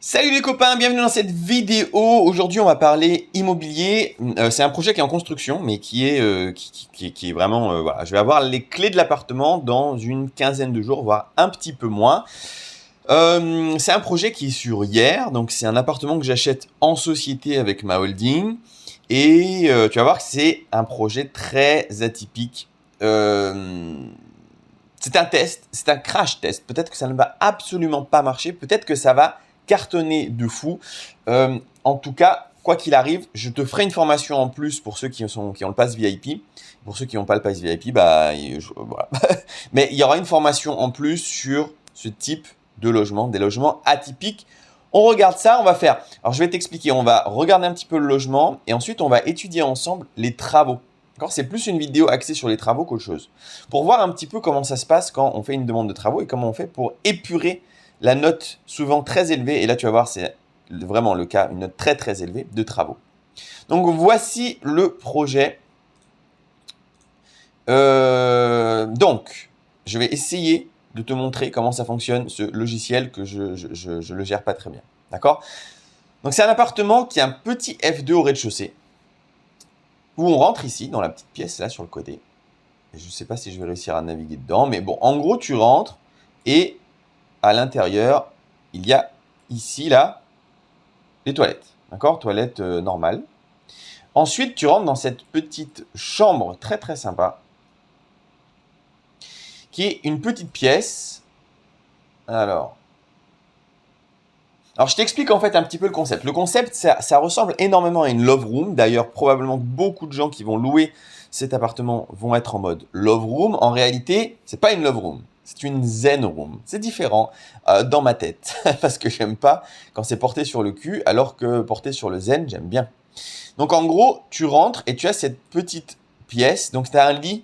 Salut les copains, bienvenue dans cette vidéo. Aujourd'hui, on va parler immobilier. C'est un projet qui est en construction, mais qui est vraiment... voilà. Je vais avoir les clés de l'appartement dans une quinzaine de jours, voire un petit peu moins. C'est un projet qui est sur hier, donc c'est un appartement que j'achète en société avec ma holding. Et tu vas voir que c'est un projet très atypique. C'est un test, c'est un crash test. Peut-être que ça ne va absolument pas marcher, peut-être que ça va cartonner de fou. En tout cas, quoi qu'il arrive, je te ferai une formation en plus pour ceux qui ont le pass VIP. Pour ceux qui n'ont pas le pass VIP, voilà. Mais il y aura une formation en plus sur ce type de logement, des logements atypiques. On regarde ça, on va faire. Alors je vais t'expliquer, on va regarder un petit peu le logement et ensuite on va étudier ensemble les travaux. C'est plus une vidéo axée sur les travaux qu'autre chose. Pour voir un petit peu comment ça se passe quand on fait une demande de travaux et comment on fait pour épurer la note souvent très élevée. Et là, tu vas voir, c'est vraiment le cas, une note très très élevée de travaux. Donc, voici le projet. Donc, je vais essayer de te montrer comment ça fonctionne, ce logiciel que je le gère pas très bien. D'accord? Donc, c'est un appartement qui a un petit F2 au rez-de-chaussée, où on rentre ici, dans la petite pièce, là, sur le côté. Et je ne sais pas si je vais réussir à naviguer dedans, mais bon, en gros, tu rentres et à l'intérieur, il y a ici, là, les toilettes. D'accord? Toilettes normales. Ensuite, tu rentres dans cette petite chambre très, très sympa, qui est une petite pièce. Alors, je t'explique en fait un petit peu le concept. Le concept, ça ressemble énormément à une love room. D'ailleurs, probablement beaucoup de gens qui vont louer cet appartement vont être en mode love room. En réalité, c'est pas une love room, c'est une zen room. C'est différent dans ma tête parce que j'aime pas quand c'est porté sur le cul, alors que porté sur le zen, j'aime bien. Donc en gros, tu rentres et tu as cette petite pièce. Donc tu as un lit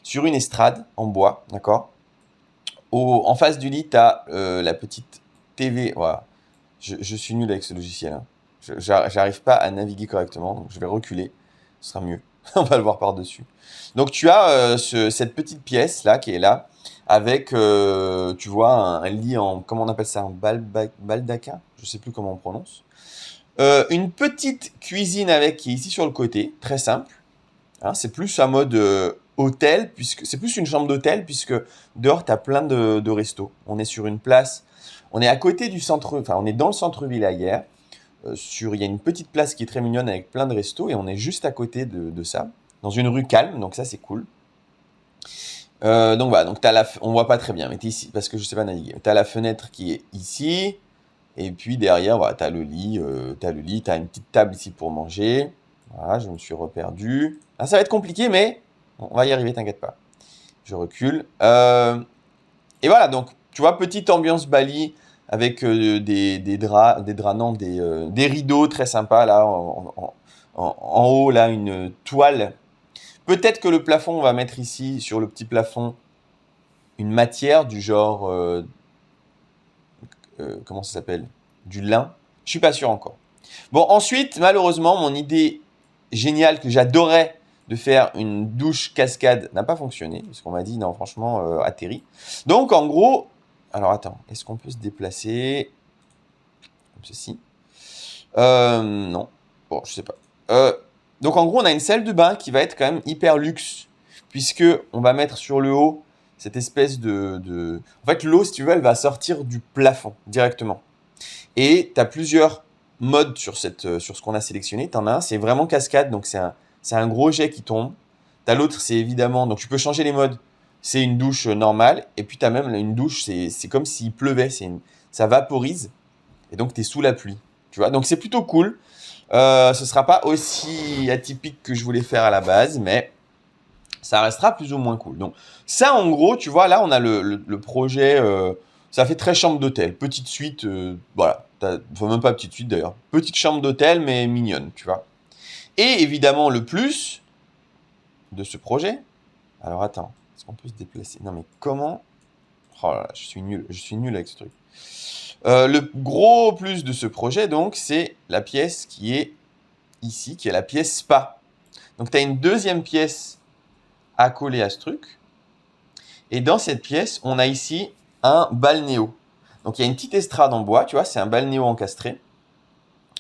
sur une estrade en bois, d'accord. En face du lit, tu as la petite TV. Voilà. Je suis nul avec ce logiciel. Hein. J'arrive pas à naviguer correctement, donc je vais reculer. Ce sera mieux. On va le voir par-dessus. Donc tu as cette petite pièce là qui est là, avec, tu vois, un lit en, comment on appelle ça, un baldaquin. Je sais plus comment on prononce. Une petite cuisine avec qui est ici sur le côté, très simple. Hein, c'est plus un mode hôtel, puisque c'est plus une chambre d'hôtel, puisque dehors tu as plein de restos. On est sur une place. On est à côté du centre, enfin on est dans le centre-ville à Hyères. Il y a une petite place qui est très mignonne avec plein de restos et on est juste à côté de ça, dans une rue calme, donc ça c'est cool. Donc voilà, donc on voit pas très bien, mais t'es ici parce que je sais pas naviguer. T'as la fenêtre qui est ici et puis derrière, voilà, t'as le lit, t'as une petite table ici pour manger. Voilà, je me suis reperdu. Ah, ça va être compliqué, mais on va y arriver, t'inquiète pas. Je recule. Et voilà, donc tu vois, petite ambiance Bali avec des draps, non, des rideaux très sympas là, en haut là, une toile. Peut-être que le plafond, on va mettre ici sur le petit plafond une matière du genre, comment ça s'appelle? Du lin. Je suis pas sûr encore. Bon, ensuite, malheureusement, mon idée géniale que j'adorais de faire une douche cascade n'a pas fonctionné, parce qu'on m'a dit, non, franchement, atterri. Donc, en gros, alors attends, est-ce qu'on peut se déplacer comme ceci? Non. Bon, je sais pas. Donc, en gros, on a une salle de bain qui va être quand même hyper luxe, puisque on va mettre sur le haut cette espèce de... En fait, l'eau, si tu veux, elle va sortir du plafond directement. Et tu as plusieurs modes sur ce qu'on a sélectionné. Tu en as un, c'est vraiment cascade, donc c'est un gros jet qui tombe. Tu as l'autre, c'est évidemment... Donc, tu peux changer les modes. C'est une douche normale. Et puis, tu as même une douche, c'est comme s'il pleuvait. Ça vaporise. Et donc, tu es sous la pluie. Tu vois, donc c'est plutôt cool. Ce sera pas aussi atypique que je voulais faire à la base, mais ça restera plus ou moins cool. Donc ça, en gros, tu vois, là, on a le projet, ça fait très chambre d'hôtel. Petite suite, voilà. Enfin, même pas petite suite d'ailleurs. Petite chambre d'hôtel, mais mignonne, tu vois. Et évidemment, le plus de ce projet. Alors attends, est-ce qu'on peut se déplacer? Non, mais comment? Oh là là, je suis nul avec ce truc. Le gros plus de ce projet, donc, c'est la pièce qui est ici, qui est la pièce spa. Donc, tu as une deuxième pièce accolée à ce truc. Et dans cette pièce, on a ici un balnéo. Donc, il y a une petite estrade en bois, tu vois, c'est un balnéo encastré.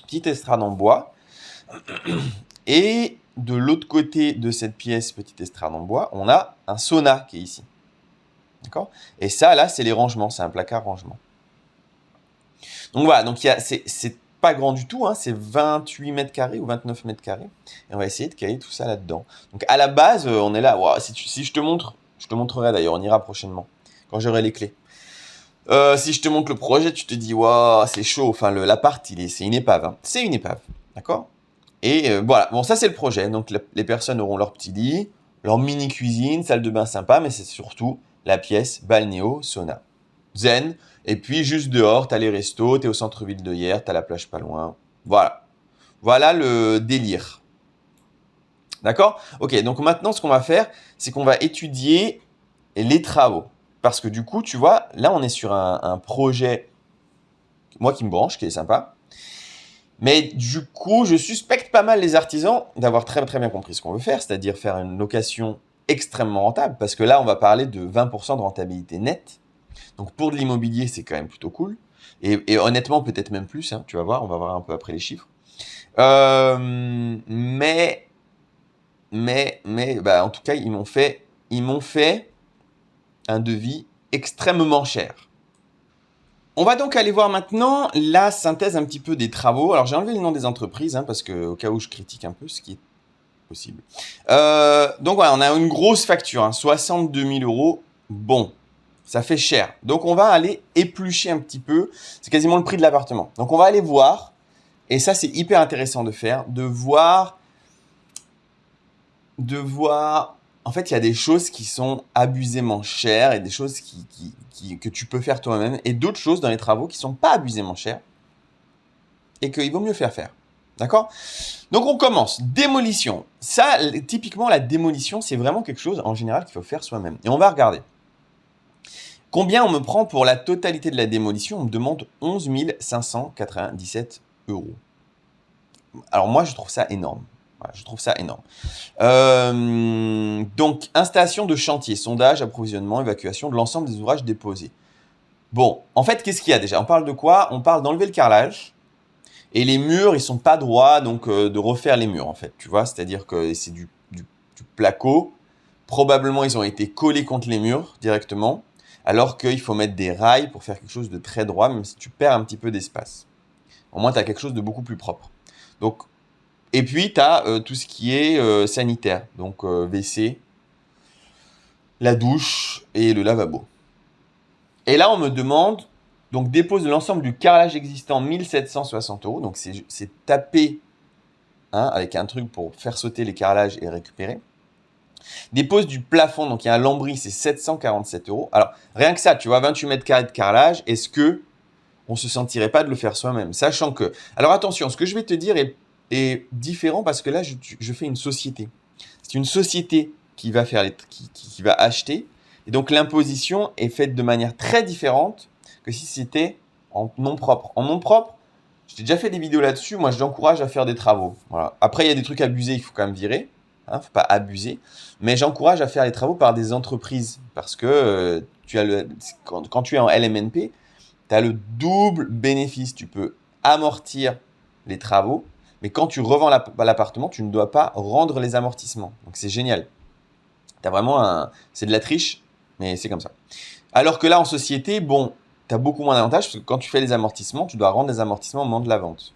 Petite estrade en bois. Et de l'autre côté de cette pièce, petite estrade en bois, on a un sauna qui est ici. D'accord? Et ça, là, c'est les rangements. C'est un placard rangement. Donc voilà, donc c'est pas grand du tout, hein, c'est 28 mètres carrés ou 29 mètres carrés. Et on va essayer de caler tout ça là-dedans. Donc à la base, on est là. Wow, si je te montre, je te montrerai d'ailleurs, on ira prochainement, quand j'aurai les clés. Si je te montre le projet, tu te dis, waouh, c'est chaud. Enfin, l'appart, c'est une épave. Hein. C'est une épave, d'accord? Et voilà, bon, ça c'est le projet. Donc les personnes auront leur petit lit, leur mini cuisine, salle de bain sympa, mais c'est surtout la pièce balnéo sauna. Zen. Et puis juste dehors, t'as les restos, t'es au centre-ville de Hyères, t'as la plage pas loin. Voilà. Voilà le délire. D'accord? Ok, donc maintenant ce qu'on va faire, c'est qu'on va étudier les travaux. Parce que du coup, tu vois, là on est sur un projet, moi qui me branche, qui est sympa. Mais du coup, je suspecte pas mal les artisans d'avoir très très bien compris ce qu'on veut faire, c'est-à-dire faire une location extrêmement rentable. Parce que là, on va parler de 20% de rentabilité nette. Donc pour de l'immobilier, c'est quand même plutôt cool. Et honnêtement, peut-être même plus, hein, tu vas voir, on va voir un peu après les chiffres. Mais bah, en tout cas, ils m'ont fait un devis extrêmement cher. On va donc aller voir maintenant la synthèse un petit peu des travaux. Alors j'ai enlevé le nom des entreprises, hein, parce que au cas où je critique un peu, ce qui est possible. Donc voilà, on a une grosse facture, hein, 62 000 €. Bon, ça fait cher. Donc on va aller éplucher un petit peu. C'est quasiment le prix de l'appartement. Donc on va aller voir. Et ça, c'est hyper intéressant de faire, de voir. En fait, il y a des choses qui sont abusément chères et des choses que tu peux faire toi-même et d'autres choses dans les travaux qui sont pas abusément chères et qu'il vaut mieux faire. D'accord? Donc on commence. Démolition. Ça, typiquement, la démolition, c'est vraiment quelque chose en général qu'il faut faire soi-même. Et on va regarder. Combien on me prend pour la totalité de la démolition? On me demande 11 597 €. Alors moi, je trouve ça énorme. Voilà, je trouve ça énorme. Donc, installation de chantier, sondage, approvisionnement, évacuation de l'ensemble des ouvrages déposés. Bon, en fait, qu'est-ce qu'il y a déjà? On parle de quoi? On parle d'enlever le carrelage. Et les murs, ils sont pas droits, donc de refaire les murs, en fait. Tu vois, c'est-à-dire que c'est du placo. Probablement, ils ont été collés contre les murs directement. Alors qu'il faut mettre des rails pour faire quelque chose de très droit, même si tu perds un petit peu d'espace. Au moins, tu as quelque chose de beaucoup plus propre. Donc, et puis, tu as tout ce qui est sanitaire. Donc, WC, la douche et le lavabo. Et là, on me demande, donc dépose de l'ensemble du carrelage existant 1760 €. Donc, c'est tapé, hein, avec un truc pour faire sauter les carrelages et récupérer. Dépose du plafond, donc il y a un lambris, c'est 747 €. Alors, rien que ça, tu vois, 28 mètres carrés de carrelage, est-ce que on se sentirait pas de le faire soi-même? Sachant que, alors attention, ce que je vais te dire est différent parce que là, je fais une société. C'est une société qui va faire qui va acheter. Et donc, l'imposition est faite de manière très différente que si c'était en nom propre. En nom propre, j'ai déjà fait des vidéos là-dessus. Moi, je l'encourage à faire des travaux. Voilà. Après, il y a des trucs abusés, il faut quand même virer. Hein, faut pas abuser. Mais j'encourage à faire les travaux par des entreprises. Parce que quand tu es en LMNP, tu as le double bénéfice. Tu peux amortir les travaux. Mais quand tu revends l'appartement, tu ne dois pas rendre les amortissements. Donc, c'est génial. T'as vraiment c'est de la triche, mais c'est comme ça. Alors que là, en société, bon, tu as beaucoup moins d'avantages parce que quand tu fais les amortissements, tu dois rendre les amortissements au moment de la vente.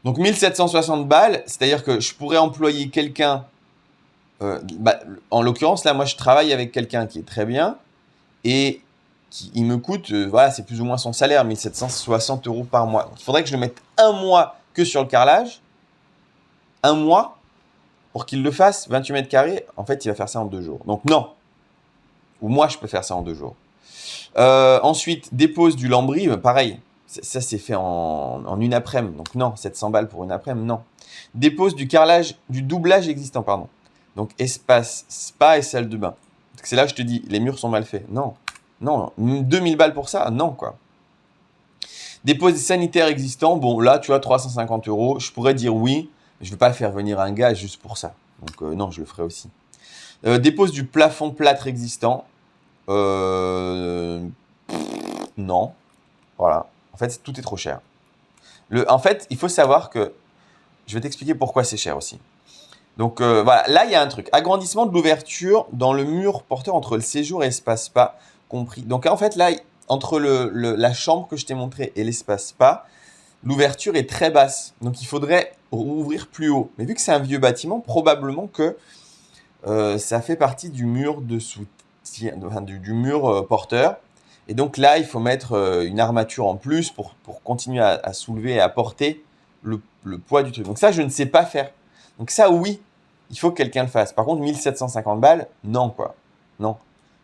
Donc 1760 balles, c'est-à-dire que je pourrais employer quelqu'un, en l'occurrence, là, moi, je travaille avec quelqu'un qui est très bien et il me coûte, voilà, c'est plus ou moins son salaire, 1760 € par mois. Donc, il faudrait que je le mette un mois que sur le carrelage, un mois, pour qu'il le fasse, 28 mètres carrés, en fait, il va faire ça en 2 jours. Donc non. Ou moi, je peux faire ça en 2 jours. Ensuite, dépose du lambris, pareil. Ça, c'est fait en une après-midi. Donc non, 700 balles pour une après-midi, non. Dépose du carrelage, du doublage existant, pardon. Donc espace, spa et salle de bain. C'est là que je te dis, les murs sont mal faits. Non, non, 2000 balles pour ça, non, quoi. Dépose des sanitaires existants, bon, là, tu vois, 350 €. Je pourrais dire oui, mais je ne vais pas faire venir un gars juste pour ça. Donc non, je le ferai aussi. Dépose du plafond plâtre existant. Non. Voilà. En fait, tout est trop cher. En fait, il faut savoir que... Je vais t'expliquer pourquoi c'est cher aussi. Donc voilà, là il y a un truc. Agrandissement de l'ouverture dans le mur porteur entre le séjour et l'espace spa compris. Donc en fait là, entre la chambre que je t'ai montré et l'espace spa, l'ouverture est très basse. Donc il faudrait ouvrir plus haut. Mais vu que c'est un vieux bâtiment, probablement que ça fait partie du mur de soutien, enfin, du mur porteur. Et donc là, il faut mettre une armature en plus pour continuer à soulever et à porter le poids du truc. Donc ça, je ne sais pas faire. Donc ça, oui, il faut que quelqu'un le fasse. Par contre, 1750 balles, non, quoi. Non.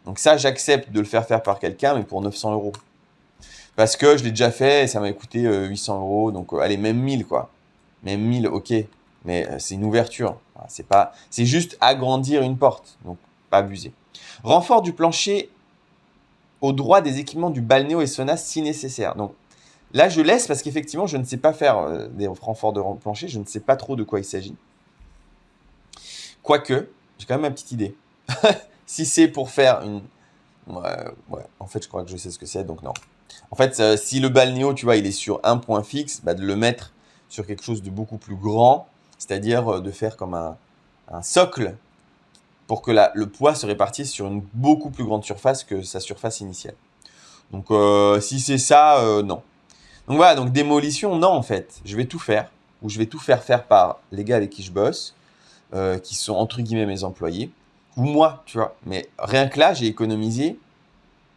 Donc ça, j'accepte de le faire par quelqu'un, mais pour 900 euros. Parce que je l'ai déjà fait et ça m'a coûté 800 euros. Donc, allez, même 1000, quoi. Même 1000, ok. Mais c'est une ouverture. C'est juste agrandir une porte. Donc, pas abuser. Renfort du plancher au droit des équipements du balnéo et sauna si nécessaire. Donc, là, je laisse parce qu'effectivement, je ne sais pas faire des renforts de plancher. Je ne sais pas trop de quoi il s'agit. Quoique, j'ai quand même ma petite idée. Si c'est pour faire une... Ouais, en fait, je crois que je sais ce que c'est, donc non. En fait, si le balnéo, tu vois, il est sur un point fixe, bah, de le mettre sur quelque chose de beaucoup plus grand, c'est-à-dire de faire comme un socle pour que le poids se répartisse sur une beaucoup plus grande surface que sa surface initiale. Donc, si c'est ça, non. Donc voilà, donc démolition, non, en fait. Je vais tout faire, ou je vais tout faire par les gars avec qui je bosse, qui sont entre guillemets mes employés, ou moi, tu vois. Mais rien que là, j'ai économisé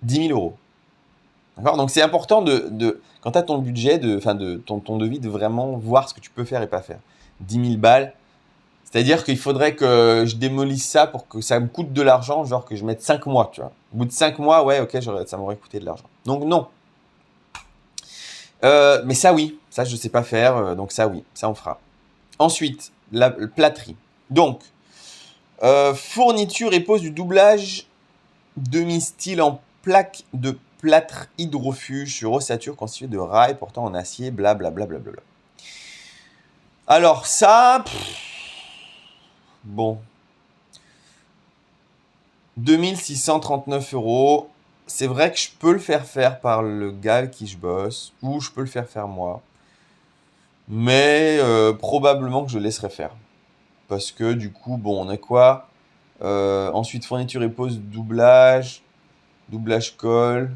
10 000 euros. D'accord. Donc c'est important quand tu as ton budget, ton devis, de vraiment voir ce que tu peux faire et pas faire. 10 000 balles, c'est-à-dire qu'il faudrait que je démolisse ça pour que ça me coûte de l'argent, genre que je mette 5 mois, tu vois. Au bout de 5 mois, ouais, ok, ça m'aurait coûté de l'argent. Donc non. Mais ça, oui. Ça, je ne sais pas faire. Donc ça, oui. Ça, on fera. Ensuite, la plâterie. Donc, fourniture et pose du doublage demi-style en plaque de plâtre hydrofuge sur ossature constituée de rails portant en acier, blablabla. Alors ça, bon, 2639 euros. C'est vrai que je peux le faire par le gars avec qui je bosse, ou je peux le faire moi. Mais probablement que je laisserai faire. Parce que du coup, bon, on a quoi ensuite, fourniture et pose, doublage colle.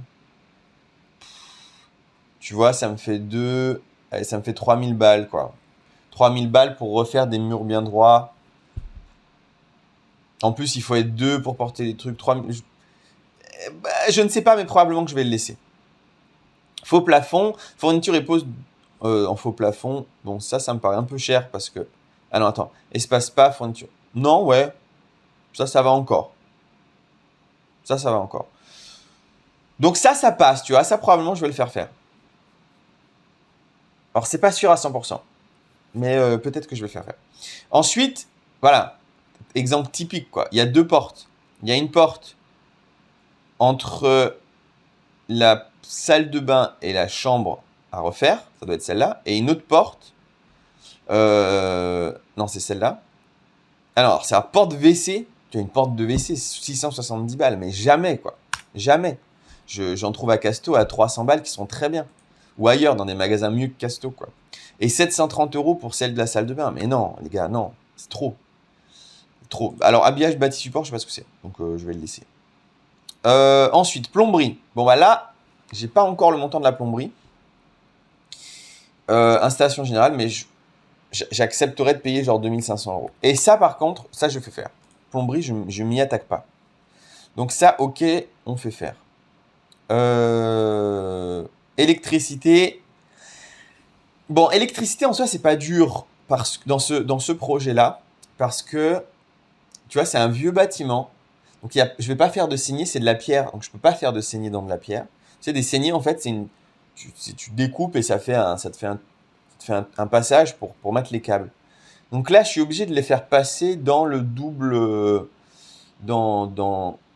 Tu vois, ça me fait allez, ça me fait 3000 balles, quoi. 3000 balles pour refaire des murs bien droits. En plus, il faut être deux pour porter les trucs. 3000... je ne sais pas, mais probablement que je vais le laisser. Faux plafond, fourniture et pose en faux plafond. Bon, ça me paraît un peu cher parce que... Ah non, attends. Espace pas, fourniture. Non, ouais. Ça va encore. Ça va encore. Donc ça passe, tu vois. Ça, probablement, je vais le faire. Alors, c'est pas sûr à 100%. Mais peut-être que je vais le faire. Ensuite, voilà. Exemple typique, quoi. Il y a deux portes. Il y a une porte entre la salle de bain et la chambre à refaire. Ça doit être celle-là. Et une autre porte. Non, c'est celle-là. Alors, c'est la porte WC. Tu as une porte de WC, 670 balles. Mais jamais, quoi. Jamais. J'en trouve à Casto à 300 balles qui sont très bien. Ou ailleurs, dans des magasins mieux que Casto, quoi. Et 730 euros pour celle de la salle de bain. Mais non, les gars, non. C'est trop. Trop. Alors, habillage, bâti support, je sais pas ce que c'est. Donc, je vais le laisser. Ensuite, plomberie. Bon, bah là, j'ai pas encore le montant de la plomberie. Installation générale, mais j'accepterais de payer genre 2500 euros. Et ça, par contre, ça, je fais faire. Plomberie, je m'y attaque pas. Donc ça, ok, on fait faire. Électricité. Bon, électricité, en soi, c'est pas dur dans ce projet-là. Parce que, tu vois, c'est un vieux bâtiment. Donc, je vais pas faire de saignée, c'est de la pierre. Donc, je peux pas faire de saignée dans de la pierre. Tu sais, des saignées, en fait, tu découpes et ça te fait un passage pour mettre les câbles. Donc là, je suis obligé de les faire passer dans le double, dans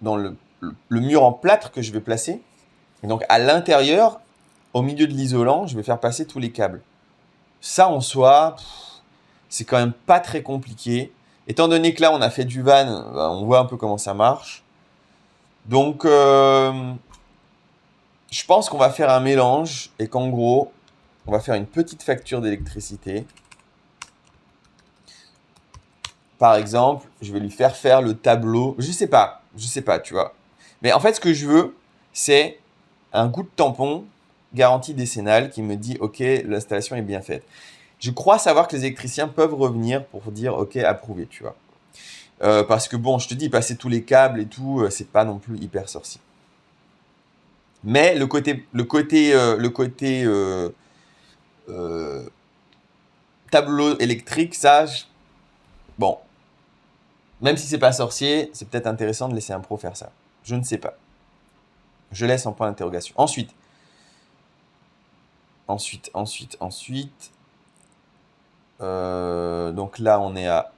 le mur en plâtre que je vais placer. Et donc, à l'intérieur, au milieu de l'isolant, je vais faire passer tous les câbles. Ça, en soi, c'est quand même pas très compliqué. Étant donné que là, on a fait du van, on voit un peu comment ça marche. Donc, je Je pense qu'on va faire un mélange et qu'en gros, on va faire une petite facture d'électricité. Par exemple, je vais lui faire le tableau. Je sais pas, tu vois. Mais en fait, ce que je veux, c'est un goût de tampon garantie décennale qui me dit, OK, l'installation est bien faite. Je crois savoir que les électriciens peuvent revenir pour dire, OK, approuvé, tu vois. Parce que bon, je te dis, passer tous les câbles et tout, c'est pas non plus hyper sorcier. Mais le côté tableau électrique, ça, bon, même si c'est pas sorcier, c'est peut-être intéressant de laisser un pro faire ça. Je ne sais pas. Je laisse en point d'interrogation. Ensuite. Donc là, on est à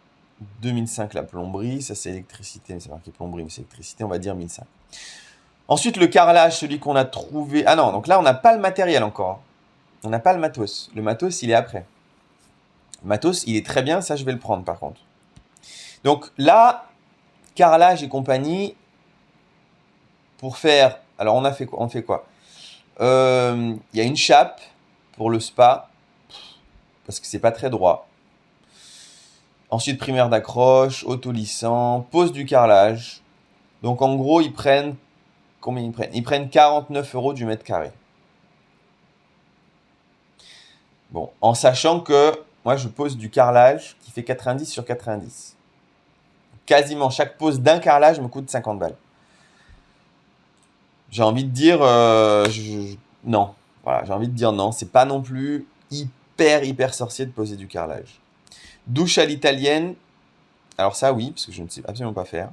2005 la plomberie. Ça, c'est électricité. Mais c'est marqué plomberie, mais c'est électricité. On va dire 1005. Ensuite, le carrelage, celui qu'on a trouvé. Ah non, donc là, on n'a pas le matériel encore. On n'a pas le matos. Le matos, il est après. Le matos, il est très bien. Ça, je vais le prendre par contre. Donc là, carrelage et compagnie. Pour faire. Alors, on fait quoi? Il y a une chape pour le spa. Parce que c'est pas très droit. Ensuite, primaire d'accroche, autolissant, pose du carrelage. Donc en gros, ils prennent. Combien ils prennent? Ils prennent 49 € du mètre carré. Bon, en sachant que moi je pose du carrelage qui fait 90 sur 90. Quasiment chaque pose d'un carrelage me coûte 50 balles. J'ai envie de dire non. Voilà, j'ai envie de dire non. C'est pas non plus hyper sorcier de poser du carrelage. Douche à l'italienne. Alors ça oui, parce que je ne sais absolument pas faire.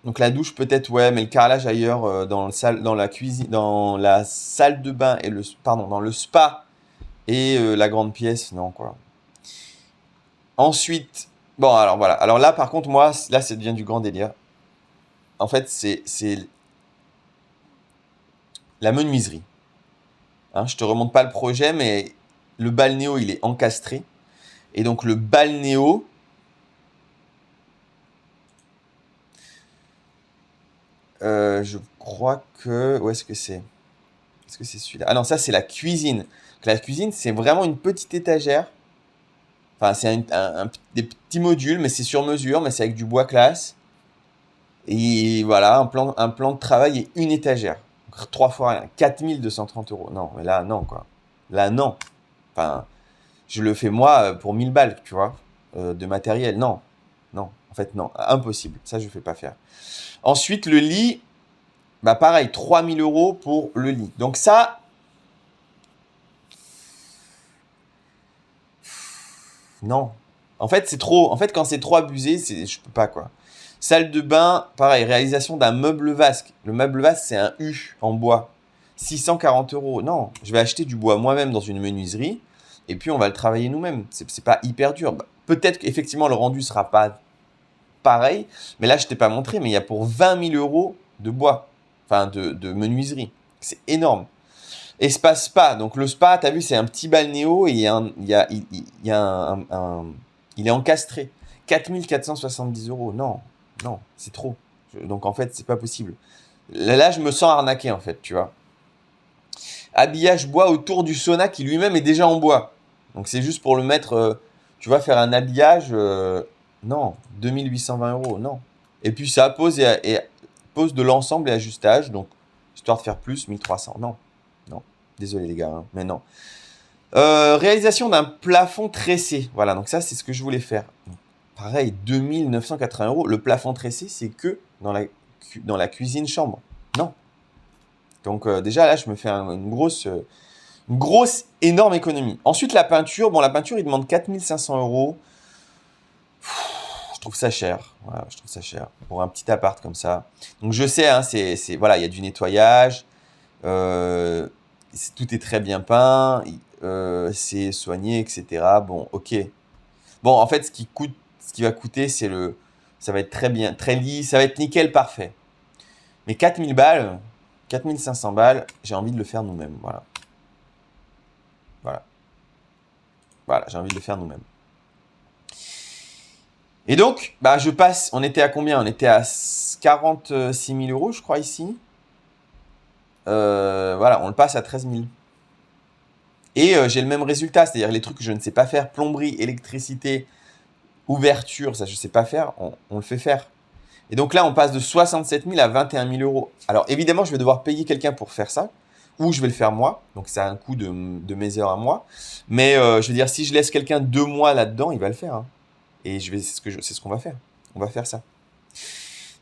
Donc la douche peut-être ouais, mais le carrelage ailleurs dans la cuisine, dans la salle de bain et dans le spa et la grande pièce, non quoi. Ensuite, bon alors voilà. Alors là par contre moi là ça devient du grand délire. En fait c'est la menuiserie. Hein, je te remonte pas le projet, mais le balnéo il est encastré et donc le balnéo. Je crois que où est-ce que c'est? Est-ce que c'est celui-là? Ah non, ça c'est la cuisine. Donc, la cuisine, c'est vraiment une petite étagère. Enfin, c'est des petits modules, mais c'est sur mesure, mais c'est avec du bois classe. Et voilà, un plan de travail et une étagère. 3 fois rien. 4230 €. Non, mais là, non, quoi. Là, non. Enfin, je le fais moi pour 1000 balles, tu vois, de matériel. Non. Non. En fait, non. Impossible. Ça, je ne fais pas faire. Ensuite, le lit, bah pareil, 3000 € pour le lit. Donc ça, non. En fait, c'est trop. En fait, quand c'est trop abusé, je peux pas, quoi. Salle de bain, pareil, réalisation d'un meuble vasque. Le meuble vasque, c'est un U en bois. 640 €. Non, je vais acheter du bois moi-même dans une menuiserie et puis on va le travailler nous-mêmes. C'est pas hyper dur. Bah, peut-être qu'effectivement le rendu sera pas pareil, mais là je t'ai pas montré, mais il y a pour 20 000 € de bois, enfin de menuiserie. C'est énorme. Espace spa. Donc le spa, tu as vu, c'est un petit balnéo et il est encastré. 4470 €. Non, non, c'est trop. Donc en fait, c'est pas possible. Là, je me sens arnaqué en fait, tu vois. Habillage bois autour du sauna qui lui-même est déjà en bois. Donc c'est juste pour le mettre, tu vas faire un habillage, non, 2820 €, non. Et puis ça, pose pose de l'ensemble et ajustage, donc histoire de faire plus, 1300, non. Non, désolé les gars, hein, mais non. Réalisation d'un plafond tressé. Voilà, donc ça, c'est ce que je voulais faire. Pareil, 2980 €. Le plafond tressé, c'est que dans la cuisine-chambre. Non. Donc déjà, là, je me fais une grosse, énorme économie. Ensuite, la peinture. Bon, la peinture, il demande 4500 €. Je trouve ça cher. Voilà, je trouve ça cher. Pour un petit appart comme ça. Donc je sais, hein, voilà, il y a du nettoyage. Tout est très bien peint, c'est soigné, etc. Bon, ok. Bon, en fait, ce qui va coûter, ça va être très bien, très lisse, ça va être nickel, parfait. Mais 4000 balles, 4500 balles, j'ai envie de le faire nous-mêmes, voilà. Voilà. Voilà, j'ai envie de le faire nous-mêmes. Et donc, bah, je passe, on était à combien? On était à 46 000 euros, je crois, ici. Voilà, on le passe à 13 000. Et j'ai le même résultat, c'est-à-dire les trucs que je ne sais pas faire, plomberie, électricité, ouverture, ça je ne sais pas faire, on le fait faire. Et donc là, on passe de 67 000 à 21 000 euros. Alors évidemment, je vais devoir payer quelqu'un pour faire ça, ou je vais le faire moi, donc ça a un coût de mes heures à moi. Mais je veux dire, si je laisse quelqu'un 2 mois là-dedans, il va le faire, hein. Et c'est ce qu'on va faire. On va faire ça.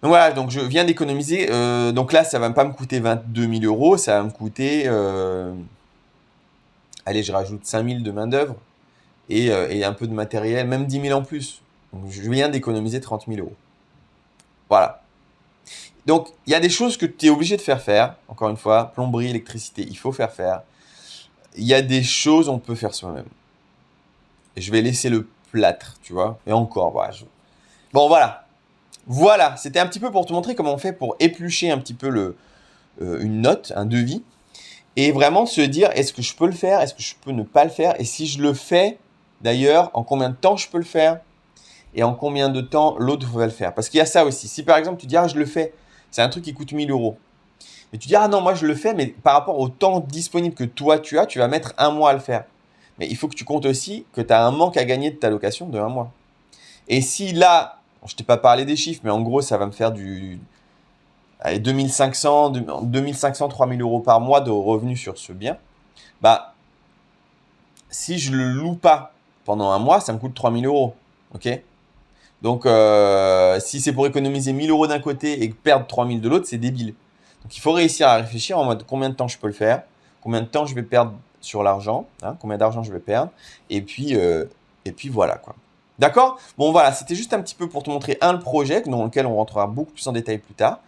Donc voilà, donc je viens d'économiser. Donc là, ça va pas me coûter 22 000 euros, ça va me coûter, allez, je rajoute 5 000 de main-d'œuvre et un peu de matériel, même 10 000 en plus. Donc je viens d'économiser 30 000 euros. Voilà. Donc il y a des choses que tu es obligé de faire. Encore une fois, plomberie, électricité, il faut faire faire. Il y a des choses on peut faire soi-même. Et je vais laisser le plâtre, tu vois. Et encore, voilà. Bon, voilà. Voilà, c'était un petit peu pour te montrer comment on fait pour éplucher un petit peu une note, un devis. Et vraiment se dire, est-ce que je peux le faire? Est-ce que je peux ne pas le faire? Et si je le fais, d'ailleurs, en combien de temps je peux le faire? Et en combien de temps l'autre va le faire? Parce qu'il y a ça aussi. Si par exemple, tu dis, ah, je le fais, c'est un truc qui coûte 1000 euros. Et tu dis, ah non, moi je le fais, mais par rapport au temps disponible que toi tu as, tu vas mettre 1 mois à le faire. Mais il faut que tu comptes aussi que tu as un manque à gagner de ta location de 1 mois. Et si là, je t'ai pas parlé des chiffres, mais en gros, ça va me faire allez, 2500, 3000 euros par mois de revenus sur ce bien. Bah, si je le loue pas pendant 1 mois, ça me coûte 3000 euros. Ok? Donc, si c'est pour économiser 1000 euros d'un côté et perdre 3000 de l'autre, c'est débile. Donc, il faut réussir à réfléchir en mode combien de temps je peux le faire, combien de temps je vais perdre sur l'argent, hein, combien d'argent je vais perdre, et puis voilà quoi. D'accord? Bon, voilà, c'était juste un petit peu pour te montrer le projet dans lequel on rentrera beaucoup plus en détail plus tard.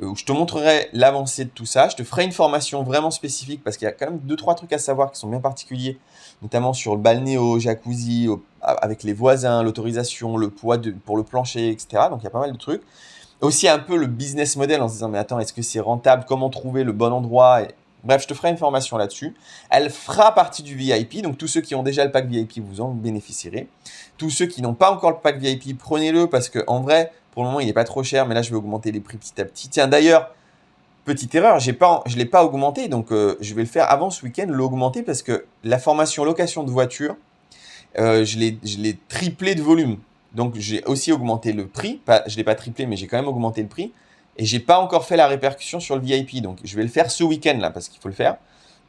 Où je te montrerai l'avancée de tout ça. Je te ferai une formation vraiment spécifique parce qu'il y a quand même 2-3 trucs à savoir qui sont bien particuliers, notamment sur le balnéo, jacuzzi, avec les voisins, l'autorisation, le poids pour le plancher, etc. Donc il y a pas mal de trucs. Aussi un peu le business model en se disant mais attends, est-ce que c'est rentable? Comment trouver le bon endroit? Bref, je te ferai une formation là-dessus. Elle fera partie du VIP, donc tous ceux qui ont déjà le pack VIP, vous en bénéficierez. Tous ceux qui n'ont pas encore le pack VIP, prenez-le parce que en vrai, pour le moment, il n'est pas trop cher, mais là, je vais augmenter les prix petit à petit. Tiens, d'ailleurs, petite erreur, je ne l'ai pas augmenté, donc je vais le faire avant ce week-end, l'augmenter parce que la formation location de voiture, je l'ai triplé de volume. Donc, j'ai aussi augmenté le prix. Je ne l'ai pas triplé, mais j'ai quand même augmenté le prix. Et j'ai pas encore fait la répercussion sur le VIP. Donc, je vais le faire ce week-end là, parce qu'il faut le faire.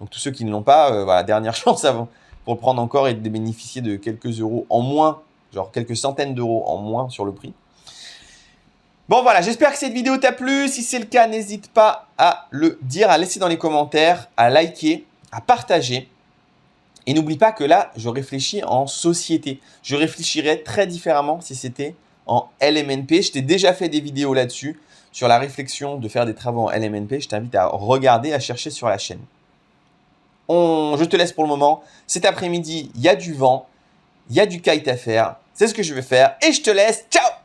Donc, tous ceux qui ne l'ont pas, voilà, dernière chance avant pour le prendre encore et de bénéficier de quelques euros en moins, genre quelques centaines d'euros en moins sur le prix. Bon voilà, j'espère que cette vidéo t'a plu. Si c'est le cas, n'hésite pas à le dire, à laisser dans les commentaires, à liker, à partager. Et n'oublie pas que là, je réfléchis en société. Je réfléchirais très différemment si c'était en LMNP. Je t'ai déjà fait des vidéos là-dessus, sur la réflexion de faire des travaux en LMNP. Je t'invite à regarder, à chercher sur la chaîne. Je te laisse pour le moment. Cet après-midi, il y a du vent, il y a du kite à faire. C'est ce que je vais faire et je te laisse. Ciao!